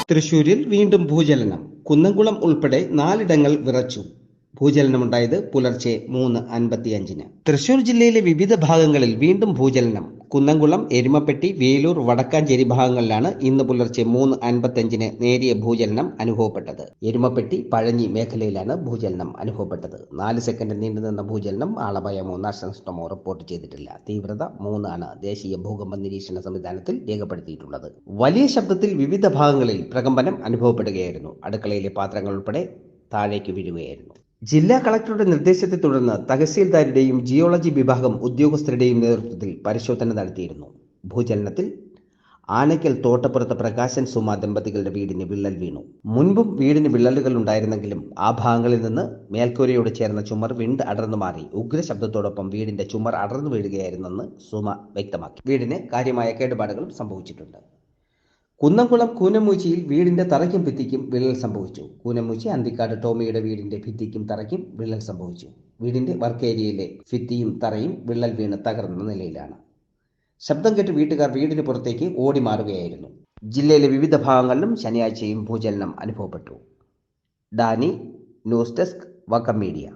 തൃശൂരിൽ വീണ്ടും ഭൂചലനം. കുന്നംകുളം ഉൾപ്പെടെ 4 വിറച്ചു. ഭൂചലനമുണ്ടായത് പുലർച്ചെ 3:55. തൃശൂർ ജില്ലയിലെ വിവിധ ഭാഗങ്ങളിൽ വീണ്ടും ഭൂചലനം. കുന്നംകുളം, എരുമപ്പെട്ടി, വേലൂർ, വടക്കാഞ്ചേരി ഭാഗങ്ങളിലാണ് ഇന്ന് പുലർച്ചെ 3:55 നേരിയ ഭൂചലനം അനുഭവപ്പെട്ടത്. എരുമപ്പെട്ടി, പഴഞ്ഞി മേഖലയിലാണ് ഭൂചലനം അനുഭവപ്പെട്ടത്. 4 സെക്കൻഡ് നീണ്ടുനിന്ന ഭൂചലനം. ആളപായമോ നാശനഷ്ടമോ റിപ്പോർട്ട് ചെയ്തിട്ടില്ല. തീവ്രത 3 ആണ് ദേശീയ ഭൂകമ്പ നിരീക്ഷണ സംവിധാനത്തിൽ രേഖപ്പെടുത്തിയിട്ടുള്ളത്. വലിയ ശബ്ദത്തിൽ വിവിധ ഭാഗങ്ങളിൽ പ്രകമ്പനം അനുഭവപ്പെടുകയായിരുന്നു. അടുക്കളയിലെ പാത്രങ്ങൾ ഉൾപ്പെടെ താഴേക്ക് വീഴുകയായിരുന്നു. ജില്ലാ കളക്ടറുടെ നിർദ്ദേശത്തെ തുടർന്ന് തഹസീൽദാരുടെയും ജിയോളജി വിഭാഗം ഉദ്യോഗസ്ഥരുടെയും നേതൃത്വത്തിൽ പരിശോധന നടത്തിയിരുന്നു. ഭൂചലനത്തിൽ ആനയ്ക്കൽ തോട്ടപ്പുറത്ത് പ്രകാശൻ സുമ ദമ്പതികളുടെ വീടിന് വിള്ളൽ വീണു. മുൻപും വീടിന് വിള്ളലുകൾ ഉണ്ടായിരുന്നെങ്കിലും ആ ഭാഗങ്ങളിൽ നിന്ന് മേൽക്കൂരയോട് ചേർന്ന ചുമർ വിണ്ട് അടർന്നു മാറി. ഉഗ്രശബ്ദത്തോടൊപ്പം വീടിന്റെ ചുമർ അടർന്നു വീഴുകയായിരുന്നെന്ന് സുമ വ്യക്തമാക്കി. വീടിന് കാര്യമായ കേടുപാടുകളും സംഭവിച്ചിട്ടുണ്ട്. കുന്നംകുളം കൂനമൂച്ചിയിൽ വീടിന്റെ തറയ്ക്കും ഭിത്തിക്കും വിള്ളൽ സംഭവിച്ചു. കൂനമൂച്ചി അന്തിക്കാട് ടോമിയുടെ വീടിന്റെ ഭിത്തിക്കും തറയ്ക്കും വിള്ളൽ സംഭവിച്ചു. വീടിന്റെ വർക്ക് ഏരിയയിലെ ഭിത്തിയും തറയും വിള്ളൽ വീണ് തകർന്ന നിലയിലാണ്. ശബ്ദം കേട്ട് വീട്ടുകാർ വീടിന് പുറത്തേക്ക് ഓടി മാറുകയായിരുന്നു. ജില്ലയിലെ വിവിധ ഭാഗങ്ങളിലും ശനിയാഴ്ചയും ഭൂചലനം അനുഭവപ്പെട്ടു. Danny, news desk, Vakkom media.